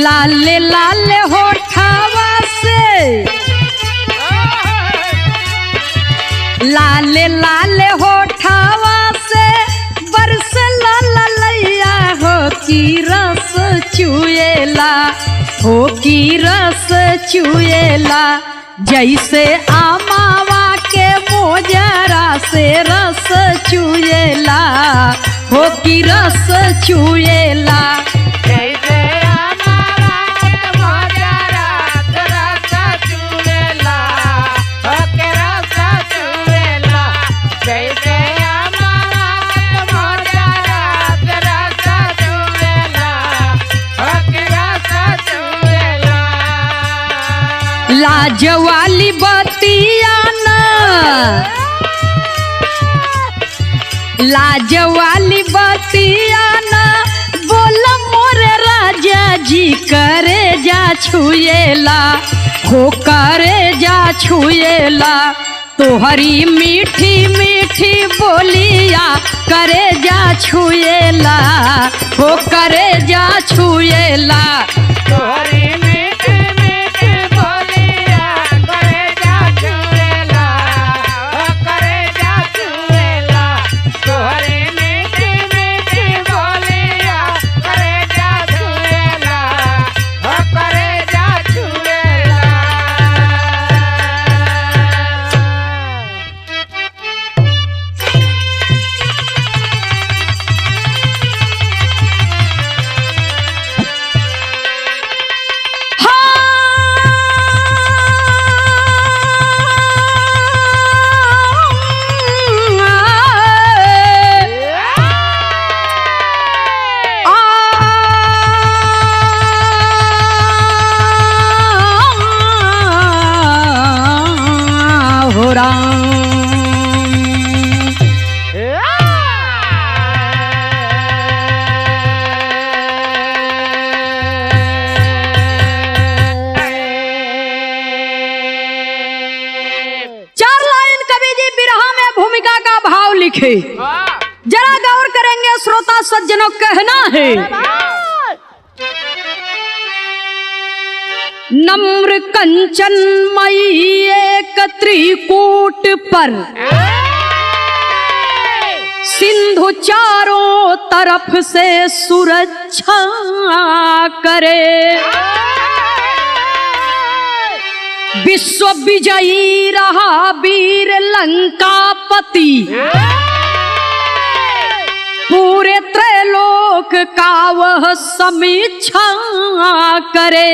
लाले लाले होठवा से लाले लाले होठवा से बरस ललैया हो की रस चुएला हो की रस चुएला जैसे आमावा के मोजरा से रस चुएला हो की रस चुएला जैसे आमावा के मोजरा से रस चुएला हो के रस चुएला जैसे आमावा के मोजरा से रस चुएला हो के रस चुएला। लाज वाली बतिया न लाज वाली बतिया न बोल मोरे राजा जी करे जा छुएला हो करे जा छुएला तोहरी मीठी मीठी बोलिया करे जा छुएला हो करे जा छुएला तोहरी मीठी मीठी बोलिया करे जा छुएला हो करे जा छुएला तोहरी मीठी मीठी बोलिया करे जा छुएला हो करे जा छुएला। हो राम चार लाइन कवि जी बिरहा में भूमिका का भाव लिखे जरा गौर करेंगे श्रोता सज्जनों कहना है नम्र कंचन मई एक त्रिकूट पर सिंधु चारों तरफ से सुरक्षा करे विश्व विजयी रहा वीर लंकापति पूरे त्रैलोक का वह समीक्षा करे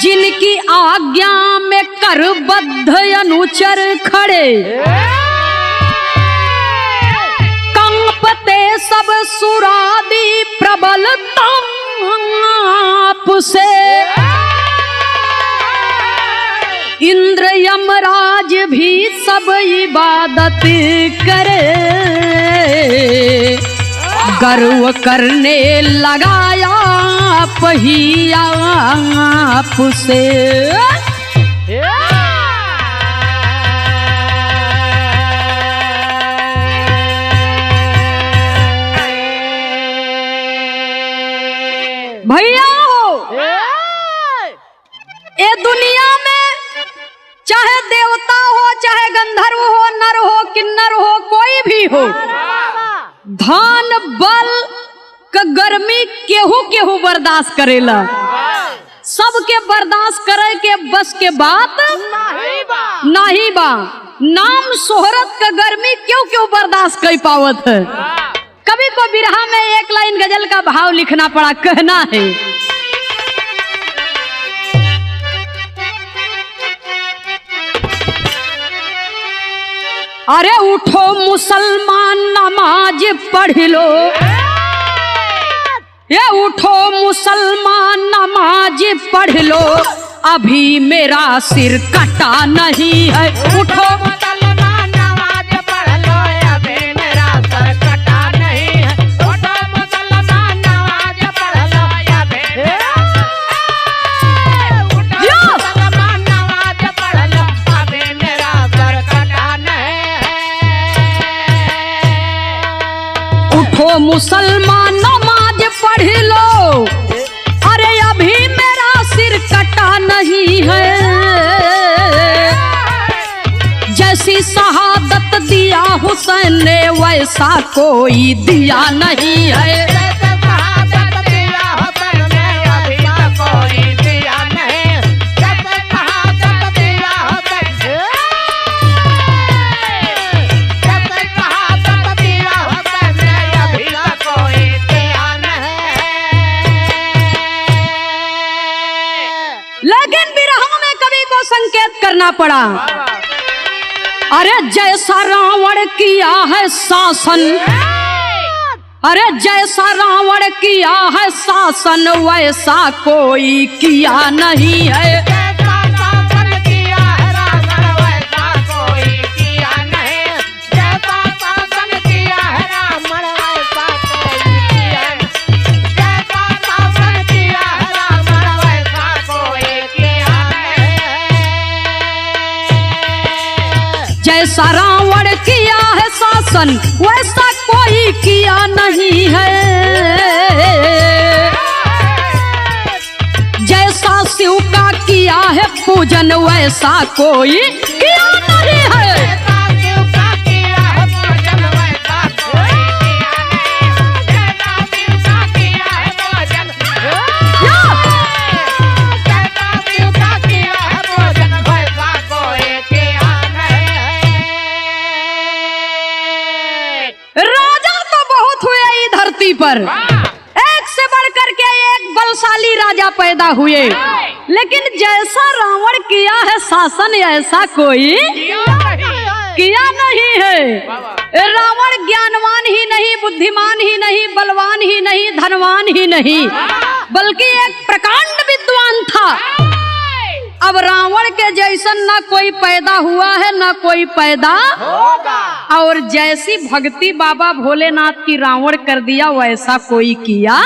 जिनकी आज्ञा में करबद्ध अनुचर खड़े कंपते सब सुरादी प्रबल ताप से इंद्र यमराज भी सब इबादत करे गर्व करने लगाया पहिया आप से भैया हो ये दुनिया में चाहे देवता हो चाहे गंधर्व हो नर हो किन्नर हो कोई भी हो धान बल का गर्मी केहू केहू बर्दाश्त करेला सबके बर्दाश्त करे के बस के बात नहीं बा नाम शोहरत का गर्मी क्यों क्यों बर्दाश्त कर पावत है कभी को बिरहा में एक लाइन गजल का भाव लिखना पड़ा कहना है अरे उठो मुसलमान नमाज पढ़ लो ये उठो मुसलमान नमाज पढ़ लो अभी मेरा सिर कटा नहीं है उठो मुसलमान नमाज पढ़ लो अभी मेरा सर कटा नहीं है उठो मुसलमान नमाज पढ़ लो अभी मुसलमान नमाज पढ़ लो अभी मेरा सर कटा नहीं है उठो मुसलमान नमाज पढ़ नहीं है, जैसी शहादत दिया हुसैन ने वैसा कोई दिया नहीं है। लेकिन बिरहा में कवि को संकेत करना पड़ा। अरे जैसा रावण किया है शासन, अरे जैसा रावण किया है शासन वैसा कोई किया नहीं है। जैसा रावण किया है शासन वैसा कोई किया नहीं है, जैसा शिव का किया है पूजन वैसा कोई किया नहीं है। पर एक से बढ़कर के एक बलशाली राजा पैदा हुए, लेकिन जैसा रावण किया है शासन ऐसा कोई किया नहीं है। रावण ज्ञानवान ही नहीं, बुद्धिमान ही नहीं, बलवान ही नहीं, धनवान ही नहीं, बल्कि एक प्रकांड विद्वान था। अब रावण के जैसन ना कोई पैदा हुआ है ना कोई पैदा होगा, और जैसी भक्ति बाबा भोलेनाथ की रावण कर दिया वैसा कोई किया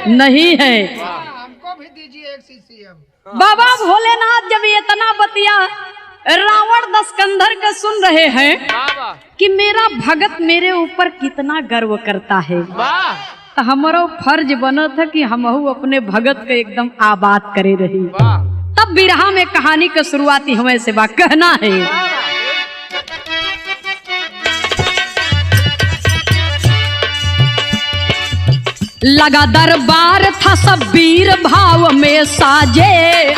नहीं है। हमको भी दीजिए एक CCM। बाबा भोलेनाथ जब इतना बतिया रावण दशकंधर का सुन रहे हैं कि मेरा भगत मेरे ऊपर कितना गर्व करता है, तो हमारा फर्ज बना था कि हमहू अपने भगत के एकदम आबाद करे रही। तब बिरहा में कहानी का शुरुआती हमें से बात कहना है। लगा दरबार था सब वीर भाव में साजे,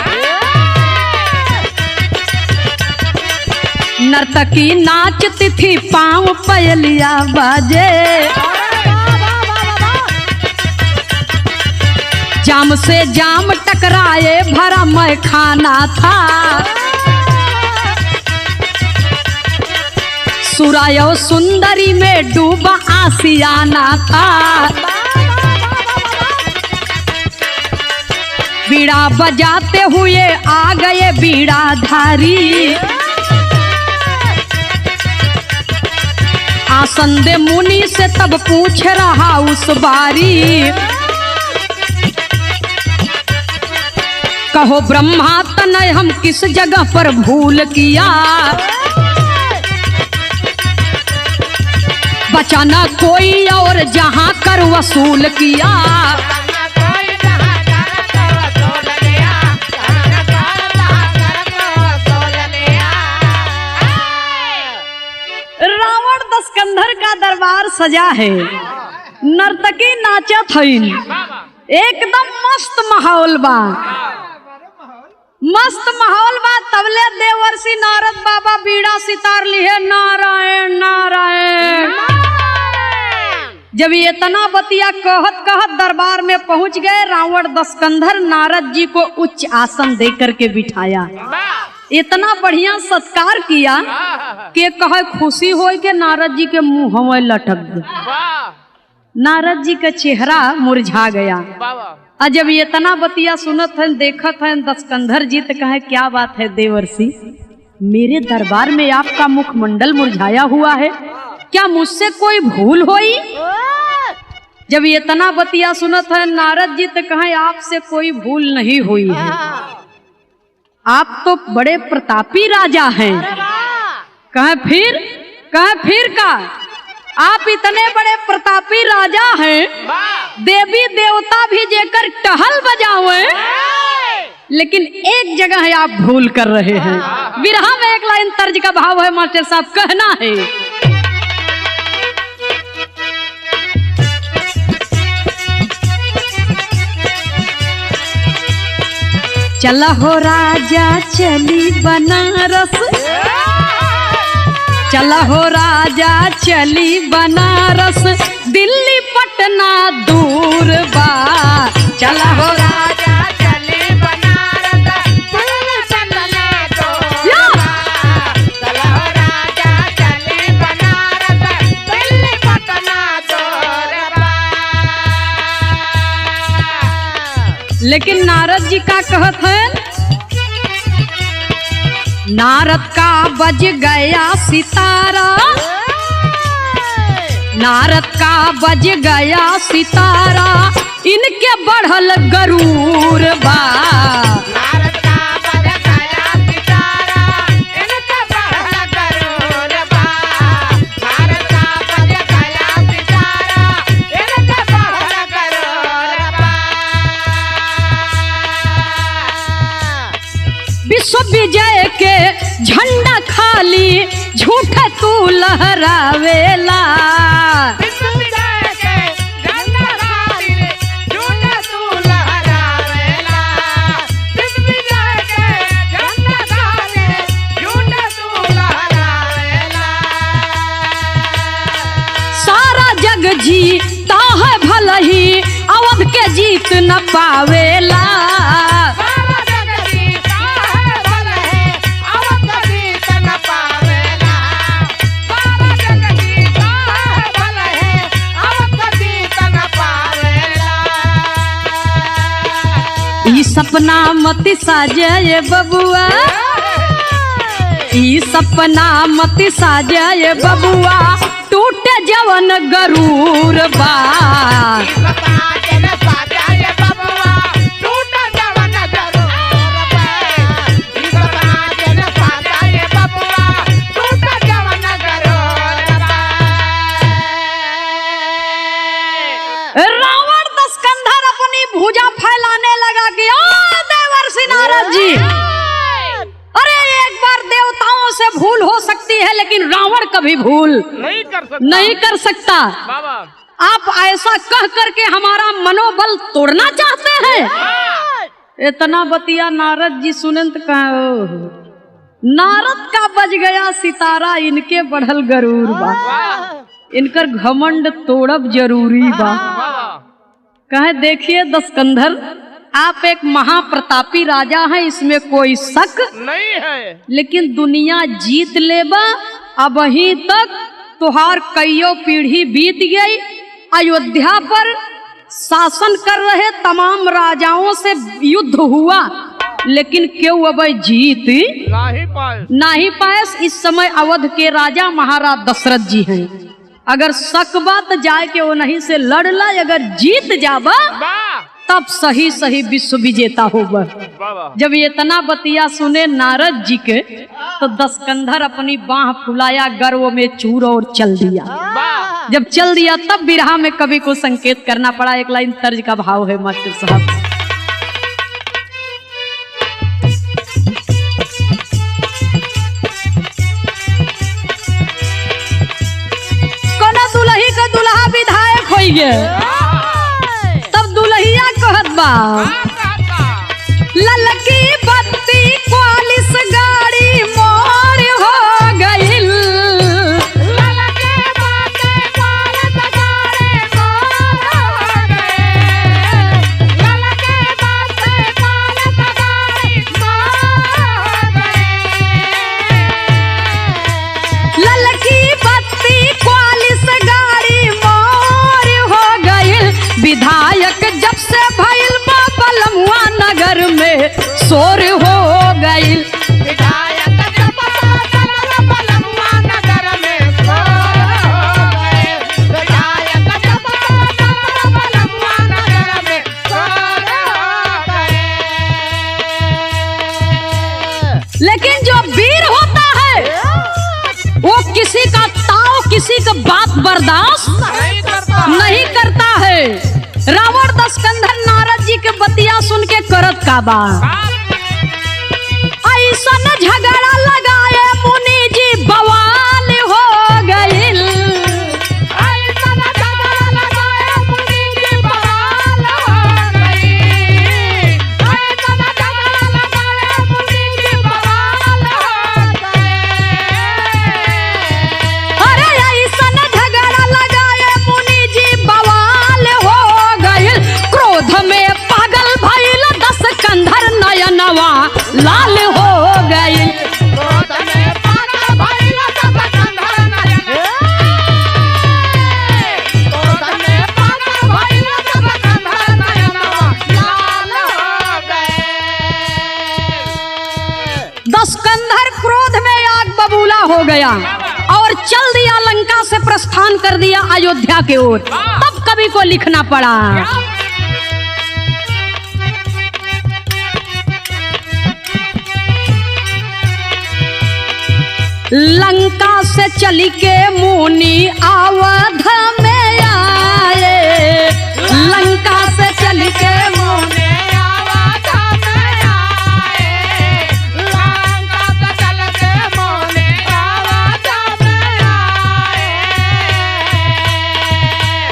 नर्तकी नाचती थी पांव पयलिया बाजे, जाम से जाम टकराए भरा मैं खाना था, सुरायो सुंदरी में डूबा आसियाना था, बीड़ा बजाते हुए आ गए बीड़ाधारी, आसन दे मुनि से तब पूछ रहा उस बारी, कहो ब्रह्मा तनय हम किस जगह पर भूल किया, बचाना कोई और जहां कर वसूल किया, रावण दशकंधर का दरबार सजा है, नर्तकी नाचत हईन, एकदम मस्त माहौल बा, मस्त माहौल बा। तबले देवर्षि नारद बाबा बीड़ा सितार लिए नारायण नारायण। जब ये इतना बतिया कहत कहत दरबार में पहुंच गए, रावण दशकंधर नारद जी को उच्च आसन देकर के बिठाया, इतना बढ़िया सत्कार किया कि कहे खुशी हो के नारद जी के मुंह में लटक गया, नारद जी का चेहरा मुरझा गया। और जब ये इतना बतिया सुनत है देखत है दशकंधर जी तो कहे क्या बात है देवर्षि, मेरे दरबार में आपका मुखमंडल मुरझाया हुआ है, क्या मुझसे कोई भूल हुई? जब ये इतना बतिया सुनत है नारद जी तो कहे आपसे कोई भूल नहीं हुई है, आप तो बड़े प्रतापी राजा हैं। कहे फिर का आप इतने बड़े प्रतापी राजा हैं, देवी देवता भी जेकर टहल बजावे लेकिन एक जगह है आप भूल कर रहे हैं। बिरहा में एक लाइन तर्ज का भाव है मास्टर साहब, कहना है चला हो राजा चली बनारस, चला हो राजा चली बनारस, दिल्ली पटना दूर बा। चला हो राजा चली बनारस, दिल्ली पटना दूर बा। चला हो राजा चली बनारस, दिल्ली पटना दूर बा। लेकिन नारद जी का कहत है, नारद का बज गया सितारा, नारद का बज गया सितारा, इनके बढ़ल गरूर बा। नारद का बज गया सितारा, इनके बढ़ल गरूर बा। नारद का बज गया सितारा, इनके बढ़ल गरूर बा। विश्व विजय के झंडा खाली झूठ तू लहरावेला। विश्व विजय के झंडा खाली झूठ तू लहरावेला। विश्व विजय के झंडा खाली झूठ तू लहरावेला। सारा जग जीता है भल ही अवध के जीत न पावेला। सारा जग जीता है भल है, अवध का जीत न पावेला। सारा जग जीता है भल है, अवध का जीत न पावेला। ई सपना मत साजे बबुआ, ई सपना मत साजे बबुआ, टूटे जवन गरूर बा। सपना जन साजाए बबुआ, टूटा जवन गरूर बा। सपना जन साजाए बबुआ, टूटा जवन गरूर बा। रावण दशकंधर अपनी भुजा फैलाने लगा कि ओ देवर्षि नारद जी, अरे एक बार देवताओं से भूल हो सकती है लेकिन रावण कभी भूल नहीं कर सकता। बाबा आप ऐसा कह करके हमारा मनोबल तोड़ना चाहते हैं। इतना बतिया नारद जी सुनंत का नारद का बज गया सितारा, इनके बढ़ल गरूर बा। इनकर घमंड तोड़ब जरूरी बा। कहे देखिए दशकंधर, आप एक महाप्रतापी राजा हैं, इसमें कोई शक नहीं है। लेकिन दुनिया जीत लेबा, अब ही तक तुहार कईयों पीढ़ी बीत गई। अयोध्या पर शासन कर रहे तमाम राजाओं से युद्ध हुआ, लेकिन क्यों अब जीत नहीं पाए। इस समय अवध के राजा महाराज दशरथ जी हैं। अगर शक बात जाए के वो नहीं से लड़ ला, अगर जीत जाबा तब सही सही विश्व विजेता होगा। जब ये इतना बतिया सुने नारद जी के, तो दशकंधर अपनी बाह फुलाया, गर्व में चूर और चल दिया। जब चल दिया तब बिरहा में कवि को संकेत करना पड़ा। एक लाइन तर्ज का भाव है मास्टर साहब, कोना दुल्ही का दुल्हा विधायक हो गए, तब दुल्हिया कहत बा, ललकी बत्ती क्वालिस गाड़ी मोर हो गइल। ललकी बत्ती क्वालिस गाड़ी मोर हो गइल। ललकी बत्ती क्वालिस गाड़ी मोर हो गइल। ललकी बत्ती क्वालिस गाड़ी मोर हो गइल। विधायक जब से भइल बा बलमुआ नगर में शोर हो गइल। विधायक जब से बलमुआ नगर में शोर हो गइल। विधायक जब से बलमुआ नगर में शोर हो गइल। लेकिन जो वीर होता है वो किसी का ताव, किसी का बात बर्दाश्त नहीं करता है। रावण दशकंधर नारद जी के बतिया सुन के करत का बा, और चल दिया लंका से, प्रस्थान कर दिया अयोध्या की ओर। तब कवि को लिखना पड़ा, लंका से चली के मुनि अवध में आए, लंका से चली के मुनि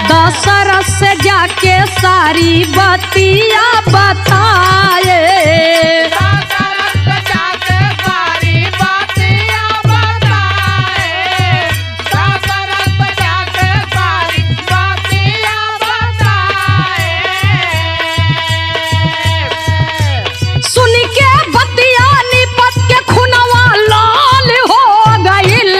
दशरथ से जाके सारी बतिया बताए, सुन के बतिया निपट के खुनवा लाल हो गइल,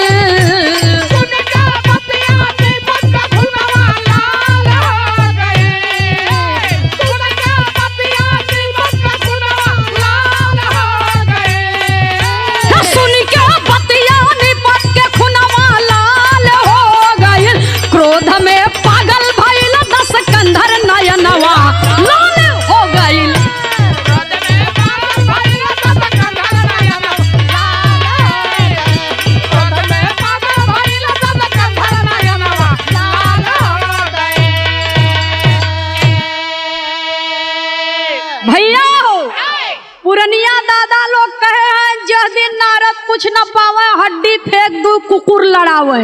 पुरनिया दादा लोग कहे हैं जह दिन नारद कुछ न पावे हड्डी फेंक दू कुकुर लड़ावे,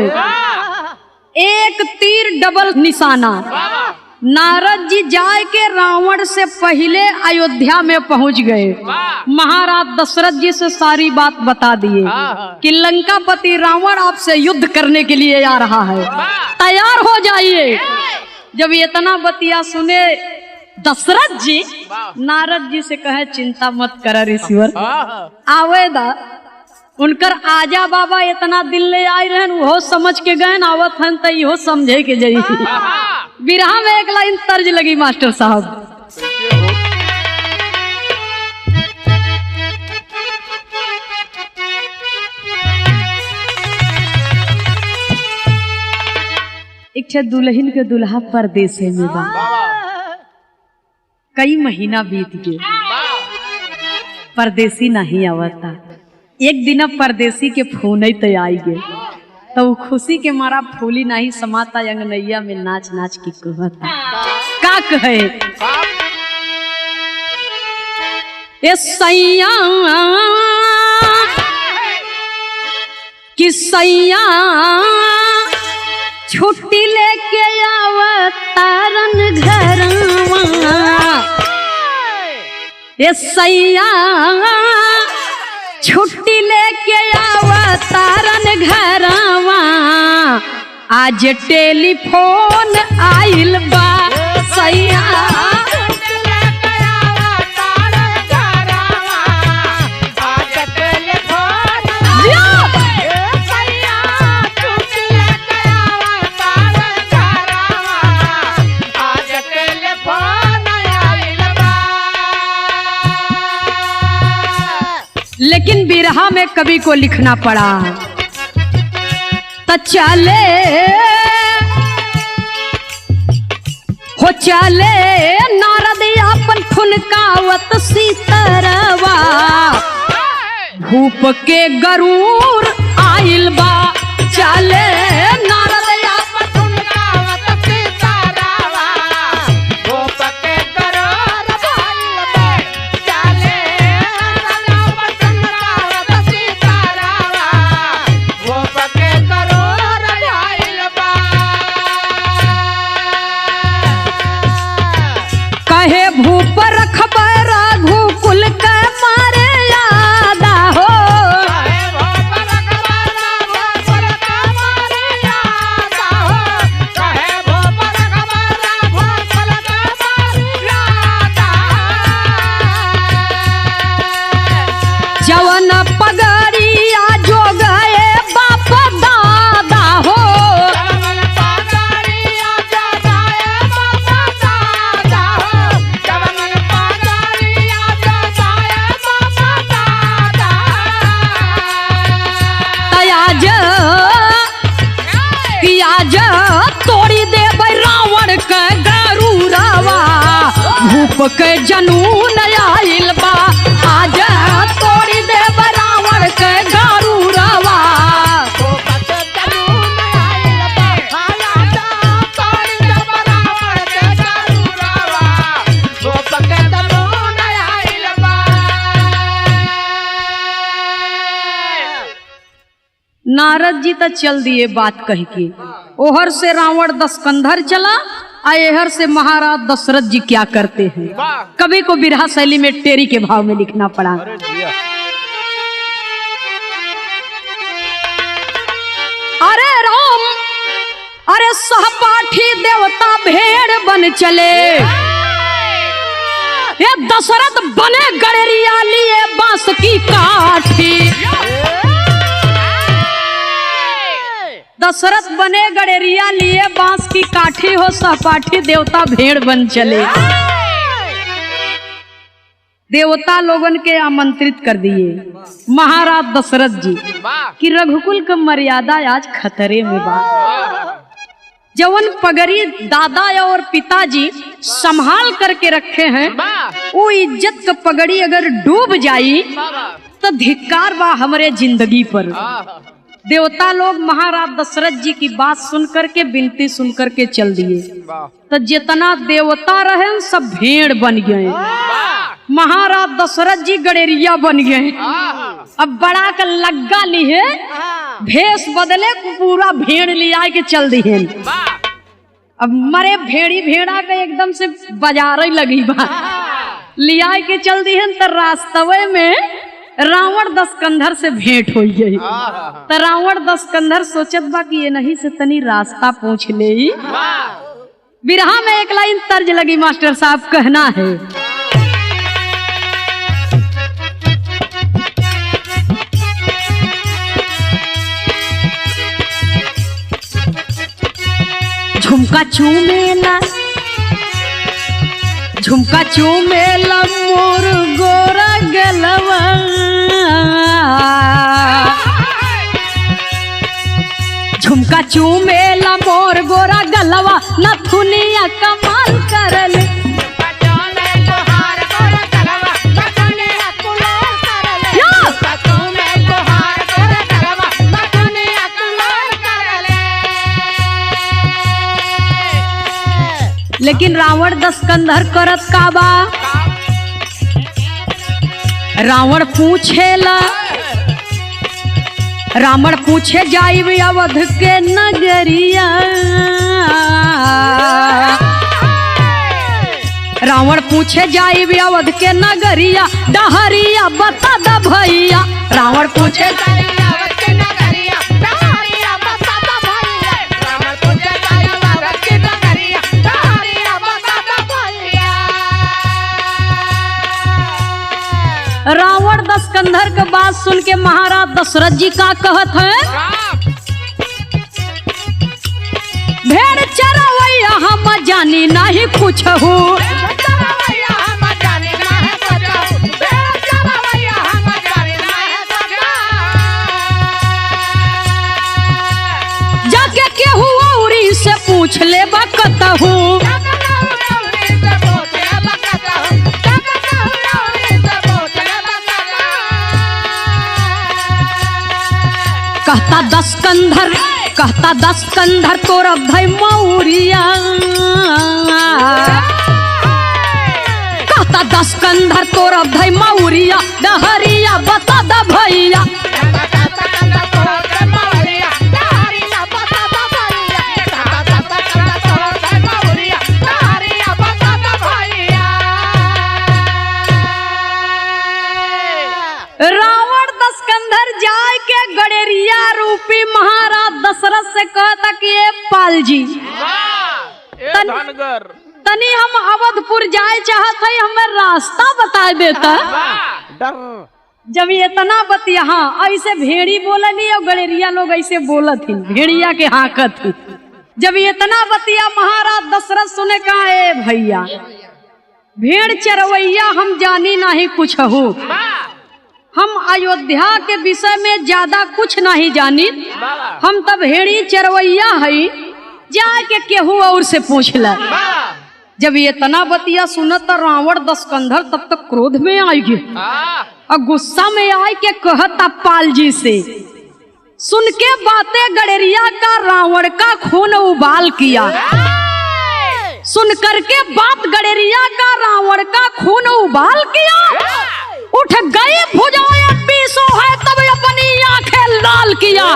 एक तीर डबल निशाना। नारद जी जाए के रावण से पहले अयोध्या में पहुंच गए, महाराज दशरथ जी से सारी बात बता दिए कि लंकापति रावण आपसे युद्ध करने के लिए आ रहा है, तैयार हो जाइए। जब इतना बतिया सुने दशरथ जी नारद जी से कहे चिंता मत कर ऋषिवर, आवेदा उनकर आजा बाबा इतना दिन ले आए रहन, वो समझ के गए आवत हन तो इहो समझे के जाई। बिरहा में एक लाइन तर्ज लगी मास्टर साहब, एक दुल्हन के दुल्हा परदेश में बा, कई महीना बीत गए, परदेसी नहीं आवता। एक दिन परदेसी के फोन तो आई गए, तो खुशी के मारा फूली नहीं समाता, अंगनैया में नाच नाच की कहता का कहे, ए सैया कि सैया छुट्टी लेके आवतारन घरवा, ए सैया छुट्टी लेके आवतारन घरवा, आज टेलीफोन आइल बा सैया, लेकिन बिरहा में कवि को लिखना पड़ा, तो चले हो चले नारद अपन खुनकावत सीतरवा, भूप के गरूर आइल बा, चले नारद अपन खुनकावत सीतरवा, भूप के गरूर आइल बा, चले कहे भूप रखबा रघुकुल के मारे यादा हो, आज तोड़ी दे रावण के गरूरवा भूप के जनून आइल बा आज तोड़ी दे रावण के गरूरवा नारद जी तो चल दिए बात कह के ओहर से रावण दशकंधर चला एहर से महाराज दशरथ जी क्या करते हैं कवि को बिरहा शैली में टेरी के भाव में लिखना पड़ा। अरे राम अरे सहपाठी देवता भेड़ बन चले ये दशरथ बने गड़ेरिया लिए बांस की काठी दशरथ बने गड़ेरिया लिए बांस की काठी हो सहपाठी देवता भेड़ बन चले। देवता लोगन के आमंत्रित कर दिए महाराज दशरथ जी कि रघुकुल का मर्यादा आज खतरे में बा जवन पगड़ी दादा और पिताजी संभाल करके रखे हैं वो इज्जत का पगड़ी अगर डूब जाई तो धिक्कार बा हमारे जिंदगी पर। देवता लोग महाराज दशरथ जी की बात सुन करके विनती सुन करके चल दिए तो जितना देवता रहे सब भेड़ बन गए महाराज दशरथ जी गड़ेरिया बन गए। अब बड़ा का लग्गा लिए भेष बदले पूरा भेड़ लिया के चल दिए। अब मरे भेड़ी भेड़ा के एकदम से बाजार लगी बा लिया के चल दिए तो रास्तवे में रावण दशकंधर से भेंट हो गई तो रावण दशकंधर सोचत बा कि ये नहीं से तनी रास्ता पूछ ले। बिरहा में एक लाइन तर्ज लगी मास्टर साहब कहना है झुमका चूमेला मोर गोरा गलवा झुमका चूमेला मोर गोरा गलवा नथुनिया कमाल करल लेकिन रावण दशकंधर करत का बा रावण पूछे जाइब अवध के नगरिया रावण पूछे जाइब अवध के नगरिया डहरिया बता द भैया रावण पूछे रावण दशकंधर के बात सुन के महाराज दशरथ जी का कहत है भेड़ चरवैया हम जानी नहीं कुछ हो जाके केहू औरी से पूछ ले बकतहू कहता दशकंधर तोरा भाई मौरिया कहता दशकंधर तोरा भाई मौरिया डहरिया बता द भैया दशरथ से कहता कि ये पाल जी तनी हम अवधपुर जाए चाहत है हमें रास्ता बता देता जब ये इतना बतिया हाँ ऐसे भेड़ी बोलनी और गड़ेरिया लोग ऐसे बोलत ही भेड़िया के हाकत ही जब ये इतना बतिया महाराज दशरथ सुने कहा ए भैया भेड़ चरवैया हम जानी नहीं कुछ हो हम अयोध्या के विषय में ज्यादा कुछ नहीं जानी हम तब भेड़ी चरवैया है जाके केहू और से पूछ ल। जब ये तना बतिया सुनत तो रावण दशकंधर तब तक क्रोध में आएगी और गुस्सा में आए के कहता पाल जी से, सुन के बातें गडेरिया का रावण का खून उबाल किया। सुन करके बात गडेरिया का रावण का खून उबाल किया। उठ गई भुजाएं पीसो है तब अपनी आंखें लाल किया।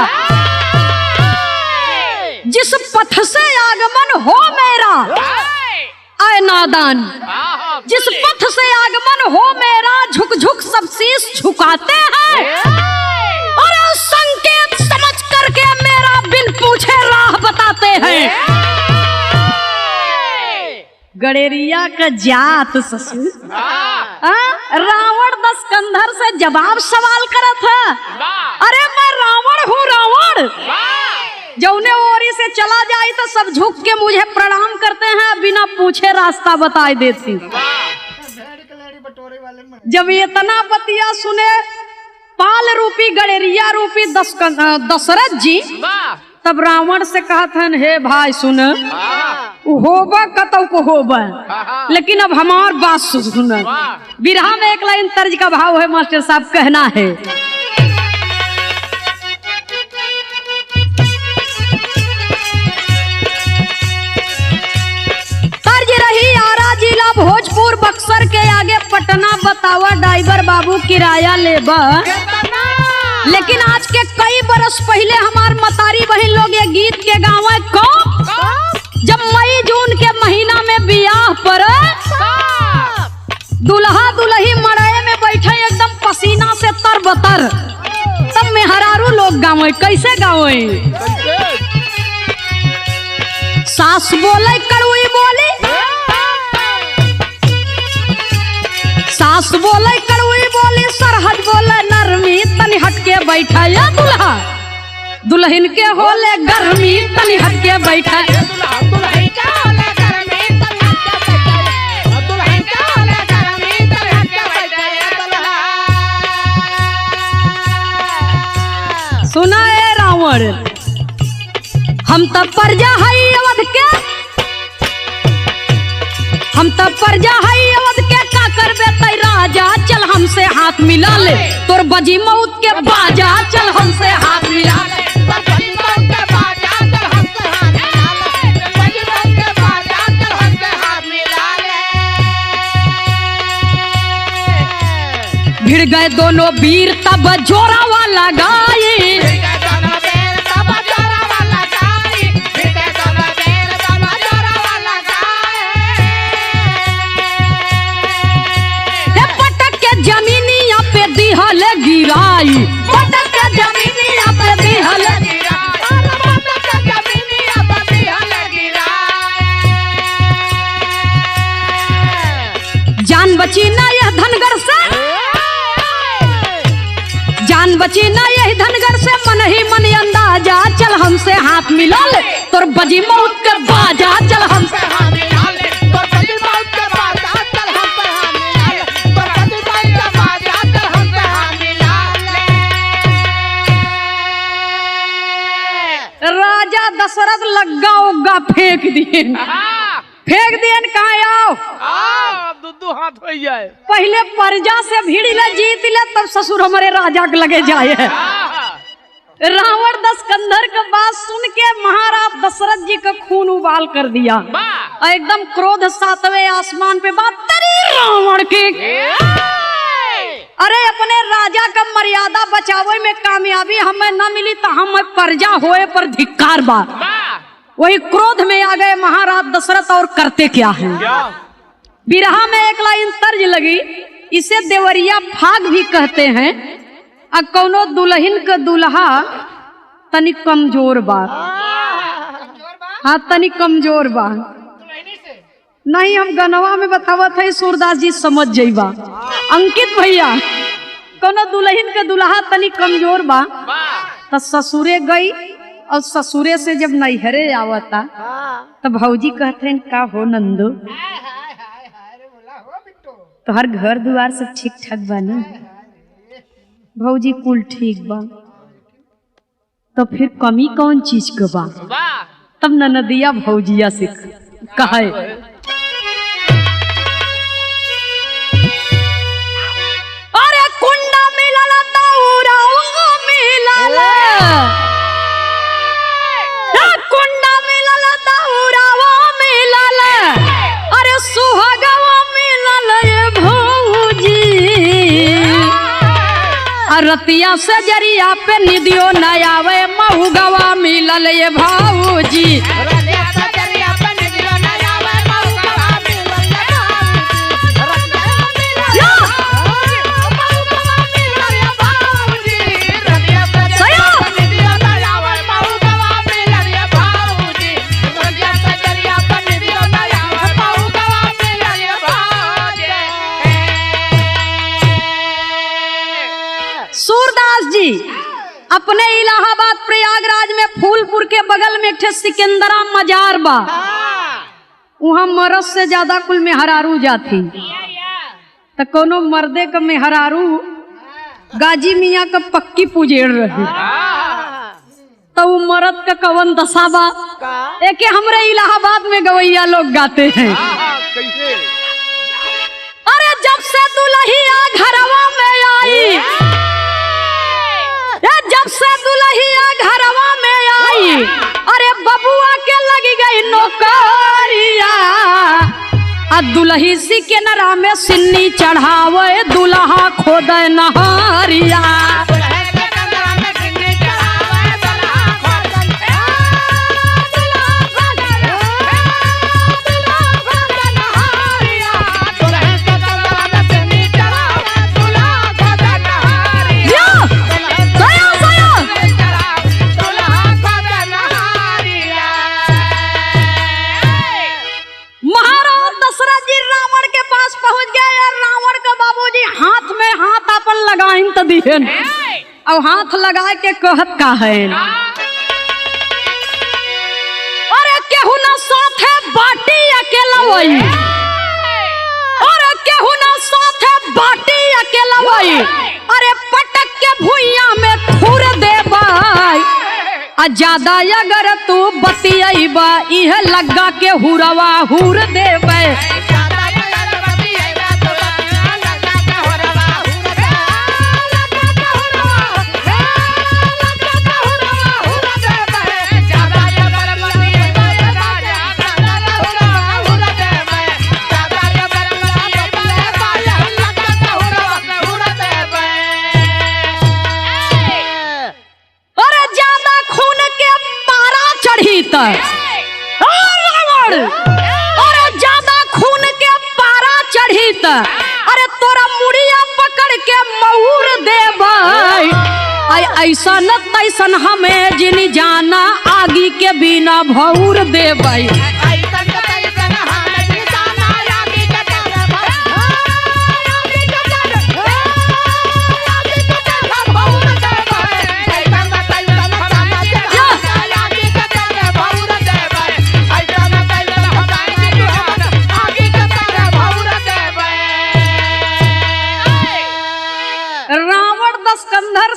जिस पथ से आगमन हो मेरा आए नादान, जिस पथ से आगमन हो मेरा झुक झुक सब शीश झुकाते हैं और संकेत समझ करके मेरा बिन पूछे राह बताते हैं। गडेरिया का जात ससुर रावण दशकंधर से जवाब सवाल करा था। अरे मैं रावण हूँ, रावण जौने ओरी से चला जाए तो सब झुक के मुझे प्रणाम करते हैं, बिना पूछे रास्ता बताई देती। जब ये तना बतिया सुने पाल रूपी गडेरिया रूपी दशरथ जी, तब रावण से कहा था, हे भाई सुन, होबा कतौ को होबा, लेकिन अब हमार बात सुन। बिरहा में एक लाइन तर्ज का भाव है मास्टर साहब, कहना है, तर्ज रही आरा जिला भोजपुर बक्सर के आगे पटना, बतावा ड्राइवर बाबू किराया लेबा। लेकिन आज के कई बरस पहले हमार मतारी बहन लोग ये गीत के गावे को, जब मई जून के महीना में बियाह पर दुल्हा दुल्ही मड़ाए में बैठे एकदम पसीना से तरबतर, तब मेहरारू लोग गावे। कैसे गावे? सास बोले कड़वी बोली, सास बोले कड़वी बोली, सरहद बोले नरमी, तनी हटके बैठा या दुल्हा, दुल्हन के होले गर्मी, तनी हटके बैठा। सुना है रावण, हम तब प्रजा है अवध के, हम तब प्रजा है अवध के, का करबे तै राजा, चल हमसे हाथ मिला ले, तोर बजी मौत के बाजा, चल हमसे हाथ मिला ले। भिड़ गए दोनों वीर तब जोरा वाला गाये, दिहले गिराई, पटक के जमीनिया पे दिहले गिराई, पटक के जमीनिया पे दिहले गिराई। जान बची ना यह धनगर से, जान बची ना यह धनगर से, मन ही मन अंदाजा, चल हमसे हाथ मिला ले, तोर बजी मौत के बाजा, चल हमसे हाथ मिला ले, तोर बजी मौत के बाजा, चल हमसे हाथ मिला ले, तोर बजी मौत के बाजा, चल हमसे हाथ मिला ले। राजा दशरथ लग्गा उग्गा फेंक दिए, फेंक दिए, कहाँ आओ दुद्दू हाथ हो जाए। पहले प्रजा से भीड़ ले जीत ले, तब ससुर हमारे राजा के लगे जाए। रावण दशकंधर का बात सुन के महाराज दशरथ जी का खून उबाल कर दिया, एकदम क्रोध सातवें आसमान पे बात तेरी रावण की। अरे अपने राजा का मर्यादा बचावे में कामयाबी हमें न मिली तो हम प्रजा होए पर धिक्कार बा। वही क्रोध में आ गए महाराज दशरथ, और करते क्या है। बिरहा में एक लाइन तर्ज लगी, इसे देवरिया फाग भी कहते हैं। कौनो दुल्हन का दुल्हा तनी कमजोर बा, हाँ तनी कमजोर बा, नहीं हम गनवा में बतावत है, सूरदास जी समझ जाइबा। अंकित भैया, कौनो दुल्हन का दुल्हा तनी कमजोर बा, तो ससुरे गई, और ससुरे से जब नैहरे आवता तो भौजी कहते हैं, का हो नंदो, तो हर घर द्वार सब ठीक ठाक बा ना? भौजी कुल ठीक बा, तो फिर कमी कौन चीज के बा? तब ननदिया भौजिया से कहे अरे कुंडा मिलल दौरा मिलल कुंडा मिलल दौरा मिलल अरे सुहागवा मिलल ये भौजी रतिया से जरिया पे निदियो न आवे महुगवा मिलल ये भौजी सूरदास जी अपने इलाहाबाद प्रयागराज में फूलपुर के बगल में एक ठे सिकंदरा मजार बा वहाँ मर्द से ज्यादा कुल मेहरारू जाती तो कोनो मर्दे का मेहरारू गाजी मियाँ का पक्की पुजेड़ रही तो वो मर्द का कवन दशा बा एक हमरे इलाहाबाद में गवैया लोग गाते हैं अरे जब से दुल्हिया घरवा में आई जब से दुल्हिया घरवा में आई अरे बबुआ के लगी गई नौकरिया आ दुल्ही सी के नरा में सिन्नी चढ़ावे दुल्हा खोदे नहारिया दिहन और हाथ लगा के कहत का है अरे केहू ना साथे बाटी अकेला वही अरे केहू ना साथे बाटी अकेला वही अरे पटक के भुइया में थूर देबाई आ ज्यादा अगर तू बतियाइबा इह लगा के हुरवा हुर देबे और ज्यादा खून के पारा चढ़ी त अरे तोरा मुड़िया पकड़ के मऊर देबै ऐसा न तैसन हमें जिन जाना आगी के बिना भौर देबै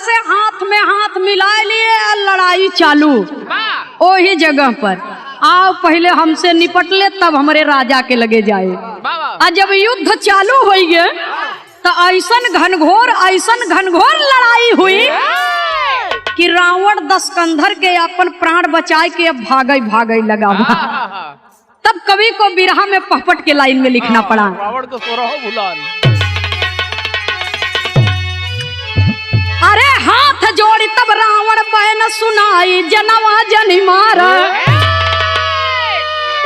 से हाथ में हाथ मिला लिए लड़ाई चालू ओही जगह पर आओ पहले हमसे निपट ले तब हमारे राजा के लगे जाए और जब युद्ध चालू हो गए तो ऐसन घनघोर लड़ाई हुई कि रावण दशकंधर के अपन प्राण बचाए के अब भागे लगा तब कवि को बिरहा में पहपट के लाइन में लिखना पड़ा रावण तो सोरहो भुलान अरे हाथ जोड़ी तब रावण बहन सुनाई जनवा जनी मारा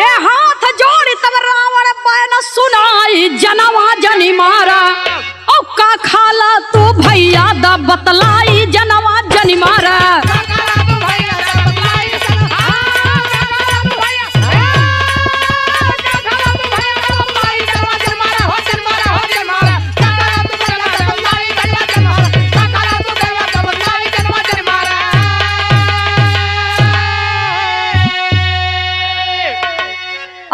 ए हाथ जोड़ी तब रावण बहन सुनाई जनवा जनी मारा ओ का खाला तू भैया दा बतलाई जनवा जनी मारा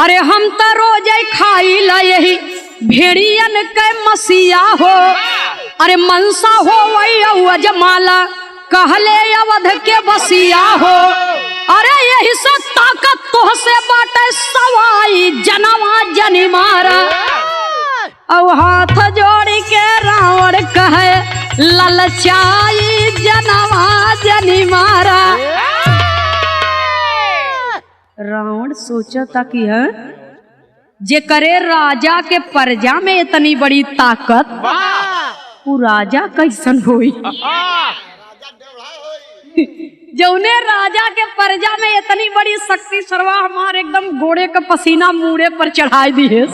अरे हम तो रोज खाई ला यही भेड़ियन के मसीहा हो अरे मनसा हो वही अजमाला कहले अवध के बसिया हो अरे यही से ताकत जनी मारा। और हाथ जोड़ के रावण कहे ललचाई जनवा जनी मारा। रावण सोचता कि है जे करे राजा के प्रजा में इतनी बड़ी ताकत, वो राजा कैसन होई। जौने राजा के प्रजा में इतनी बड़ी शक्ति सर्वा हमारे एकदम घोड़े का पसीना मुड़े पर चढ़ाई दी है,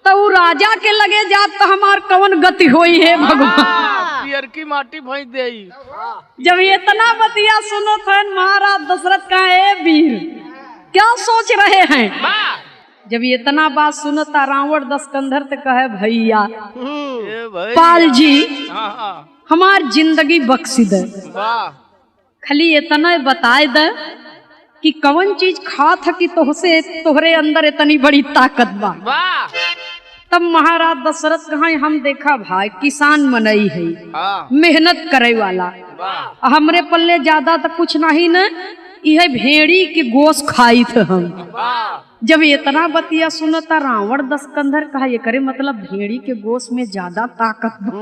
तो वो राजा के लगे जात तो हमार कौन गति होई है भगवान। पियर की माटी भैंस दे। जब इतना बतिया सुनो तो महाराज दशरथ का ए वीर क्या सोच रहे हैं। जब इतना बात सुनता रावण दशकंधर तो कहे भैया पाल जी हमार जिंदगी बख्शी दे, खाली इतना बताए दे कि कौन चीज खात है कि तोहसे तोहरे अंदर इतनी बड़ी ताकत बा। तब महाराज दशरथ कहा हम देखा भाई किसान मनई है, मेहनत करे वाला, हमरे पल्ले ज्यादा तो कुछ नहीं न, यह भेड़ी के गोश्त खाई थे हम। जब इतना बतिया सुनता रावण दशकंधर कहा ये करे मतलब भेड़ी के गोश्त में ज्यादा ताकत बा।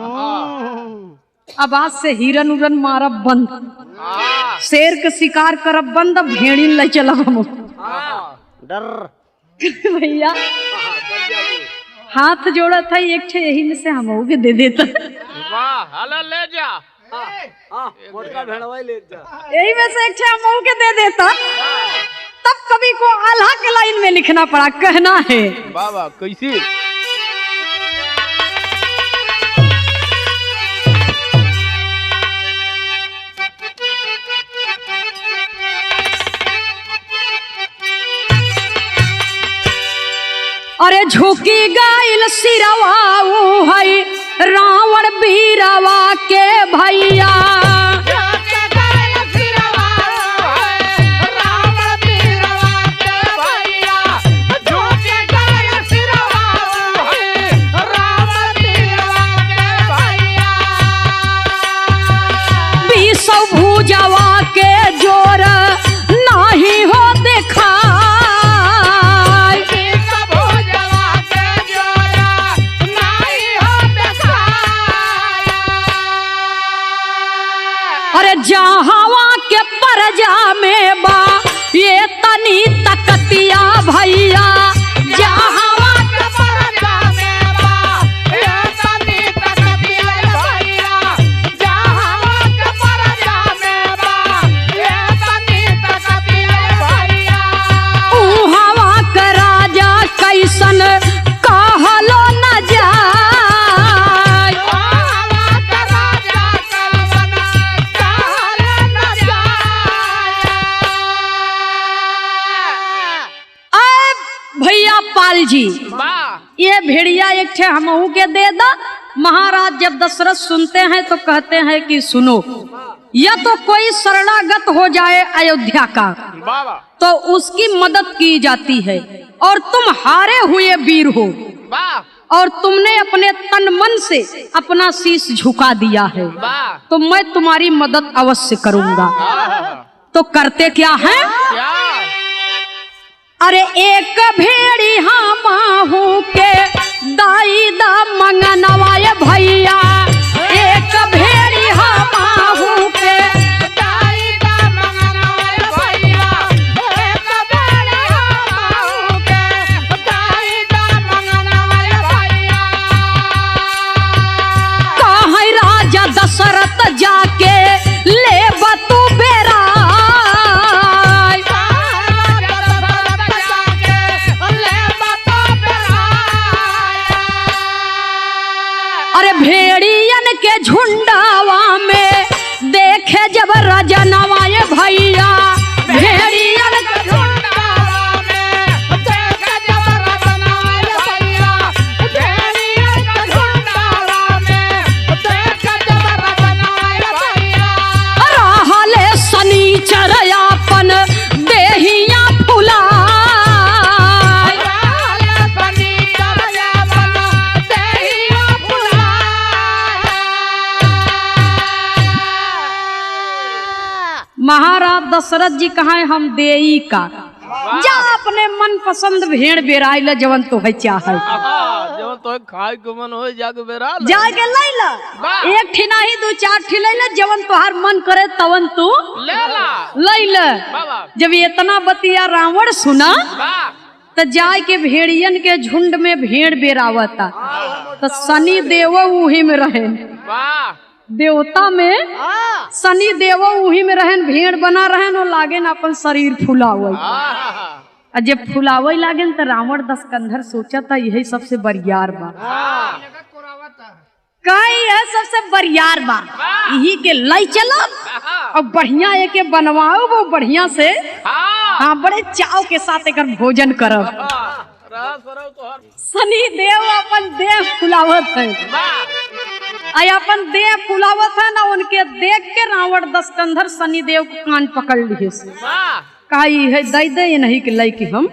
अब आज से हिरन उरन मारब बंद, शेर के शिकार करब बंद, अब भेड़ी ले चलब हम डर भैया हाथ जोड़ा था एक ठे, यही में से हम के दे देता। ले जा यही में से एक ठे हम के दे देता। तब कभी को आल्हा के लाइन में लिखना पड़ा, कहना है बाबा कैसे। अरे झुकी गाइल सिरवा है रावण बीरवा के भैया। बीसौ भुजवा के जोर नहीं हो देखा। अरे जहावा के परजा में बा ये तनी तकतिया भैया। जहावा के परजा में बा ये तनी तकतिया भैया। जहावा के परजा में बा ये तनी तकतिया भैया। उहावा का राजा कैसन कहलो न जाए। भैया पाल जी ये भेड़िया एक ठे हमहू के दे दा। महाराज जब दशरथ सुनते हैं तो कहते हैं कि सुनो, या तो कोई शरणागत हो जाए अयोध्या का तो उसकी मदद की जाती है, और तुम हारे हुए वीर हो और तुमने अपने तन मन से अपना शीश झुका दिया है, तो मैं तुम्हारी मदद अवश्य करूंगा। तो करते क्या है? अरे एक भेड़ी माहू के दाई दा मंगनवाए भैया। एक भेड़ी माहू के दाई दा मंगनवाए भैया। एक भेड़ी माहू के दाई दा मंगनवाए भैया। कहीं राजा दशरथ जाके ले बतू बेरा। अरे भेड़ियन के झुंडावा में देखे जब रजनवाए भैया। भेड़ियन के झुंडावा में देखे जब रजनवाए भैया। भेड़ियन के झुंडावा में देखे जब रजनवाए भैया। रहले शनिचर अपन देहिया फुला। महाराज दशरथ जी कहा हम देई का, जा अपने मन पसंद भेड़ बेराइल जवन तो है चाहे जब तो खाए के मन हो जाके बेरा जाके लैला वाह। एक ठिना ही दो चार ठि लैला जवन तोहार मन करे तवन तू ले ला लैला। बाबा जब इतना बतिया रावण सुना वाह तो जाय के भेड़ियन के झुंड में भेड़ बेरावता तो शनि देव उही में रहे वाह देवता में शनि देव उही में रहन भेड़ बना रहन और लागे न अपन शरीर फुलावे और जब फुलावे लागे तो रावण दशकंधर सोचा था यही सबसे बरियार बा कई है सबसे बरियार बा यही के लाई चला और बढ़िया एक बनवाओ वो बढ़िया से हाँ बड़े चाव के साथ एक भोजन करब। शनि देव अपन देह फुलावत है अपन देह फुलावत है ना उनके देख के रावण दशकंधर शनि देव को कान पकड़ लिए से कहा है दे दे नहीं कि लई कि हम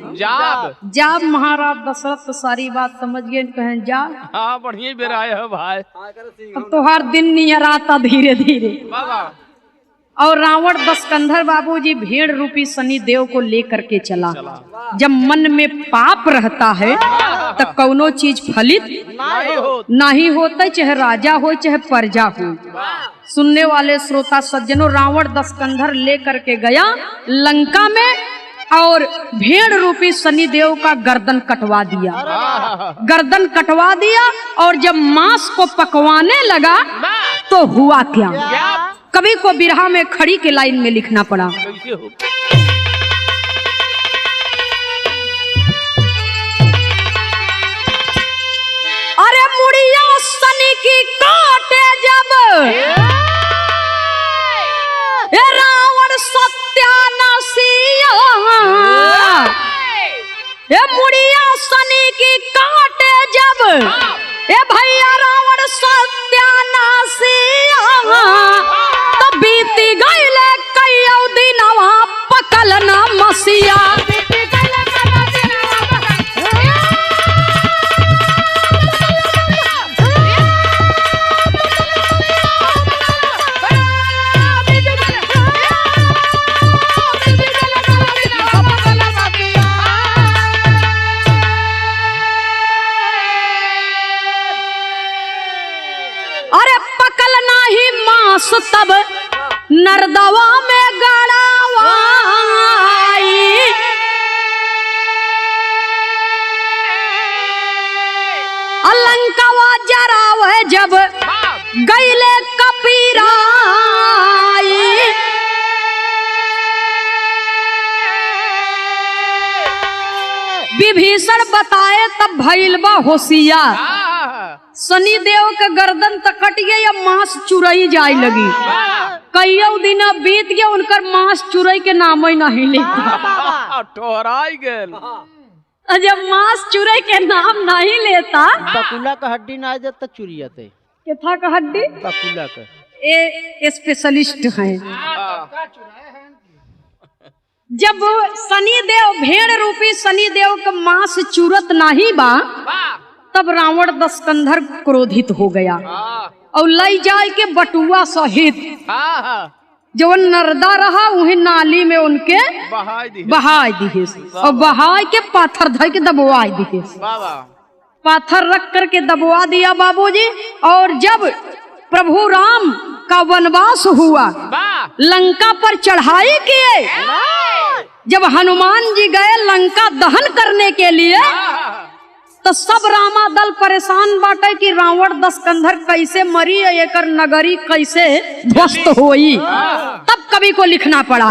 जाब महाराज दशरथ तो सारी बात समझ गए कहें जा हाँ बढ़िया बेरा है भाई अब तो हर दिन नियर आता धीरे धीरे बाबा और रावण दशकंधर बाबूजी भेड़ रूपी शनि देव को लेकर के चला। जब मन में पाप रहता है तो कौनो चीज फलित नहीं होता चाहे राजा हो चाहे प्रजा हो। सुनने वाले श्रोता सज्जनों रावण दशकंधर लेकर के गया लंका में और भेड़ रूपी शनि देव का गर्दन कटवा दिया और जब मांस को पकवाने लगा तो हुआ क्या कवि को बिरहा में खड़ी के लाइन में लिखना पड़ा। अरे मुड़िया शनि की काटे जब रावण सत्यानाशिया मुड़िया शनि की काटे जब भैया रावण सत्यानाशिया बीती गईले कईयो दिनवा पकल न मसिया अरे पकल नाही मांस तब नरदवा में गड़ावाई अलंकवा जरावे जब गईले कपीराई विभीषण बताए तब भइल बा होशियार शनि देव के गर्दन तक कट गया या मांस चुराई जाए लगी कईयों दिन बीत गया उनकर मांस चुराई के नाम ही नहीं लेता जब मांस चुराई के नाम नहीं लेता बकुला का हड्डी ना जब तक चुरियते केथा का हड्डी बकुला का ए स्पेशलिस्ट हैं। जब शनि देव भेड़ रूपी शनि देव का मांस चुरत नहीं बा तब रावण दशकंधर क्रोधित हो गया और लई जाए के बटुआ सहित जो नरदा रहा वही नाली में उनके बहाय दिए और बहाय के पाथर धर के दबवाई दिए पाथर रख करके दबवा दिया बाबूजी। और जब प्रभु राम का वनवास हुआ लंका पर चढ़ाई किए जब हनुमान जी गए लंका दहन करने के लिए तो सब रामा दल परेशान बाटे कि रावण दशकंधर कैसे मरी एकर नगरी कैसे ध्वस्त होई। तब कवि को लिखना पड़ा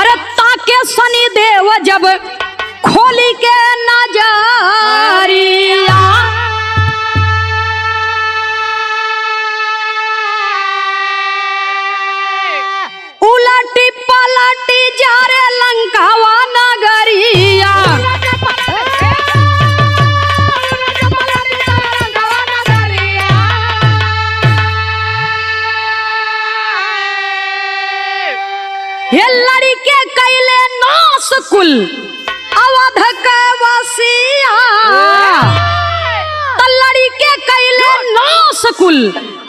अरे ताके शनि देव जब खोली के नजरिया उलटी पलटी जा रे लंकावा नगरिया ये लड़के कैले नाश कुल अवध के वसिया लड़के कैले नाश कुल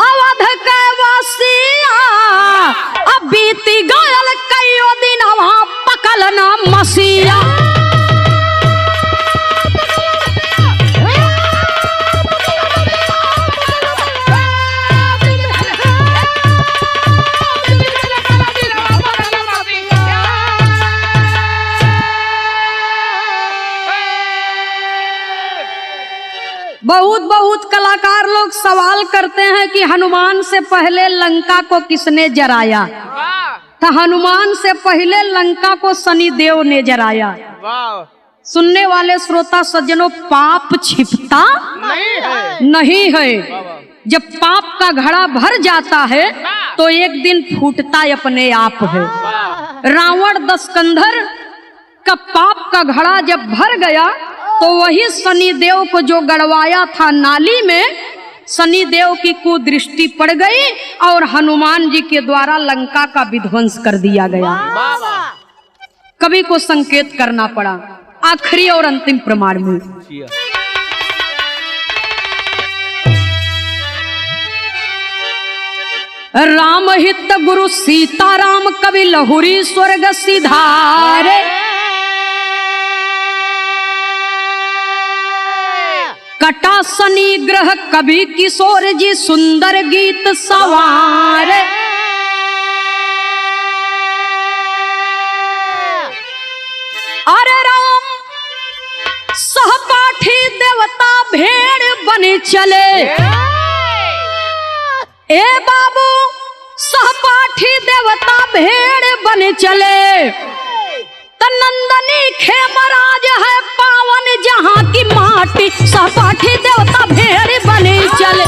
अवध के वसिया अब बीती गयल कईयो दिन वहां पकल बहुत बहुत कलाकार लोग सवाल करते हैं कि हनुमान से पहले लंका को किसने जराया। वाह तो हनुमान से पहले लंका को शनिदेव ने जराया। वाह सुनने वाले श्रोता सज्जनों, पाप छिपता नहीं है नहीं है। जब पाप का घड़ा भर जाता है तो एक दिन फूटता अपने आप है। रावण दशकंधर का पाप का घड़ा जब भर गया तो वही शनिदेव को जो गड़वाया था नाली में, शनिदेव की कुदृष्टि पड़ गई और हनुमान जी के द्वारा लंका का विध्वंस कर दिया गया। कवि को संकेत करना पड़ा आखिरी और अंतिम प्रमाण में। राम हित गुरु सीताराम कवि लहुरी स्वर्ग सिधारे। कटा शनि ग्रह कवि किशोर जी सुंदर गीत सवारे। अरे राम सहपाठी देवता भेड़ बने चले। ए बाबू सहपाठी देवता भेड़ बने चले। तनंदनी खेमराज है पावन जहाँ की माटी, सहपाठी देवता भेड़ बने चले।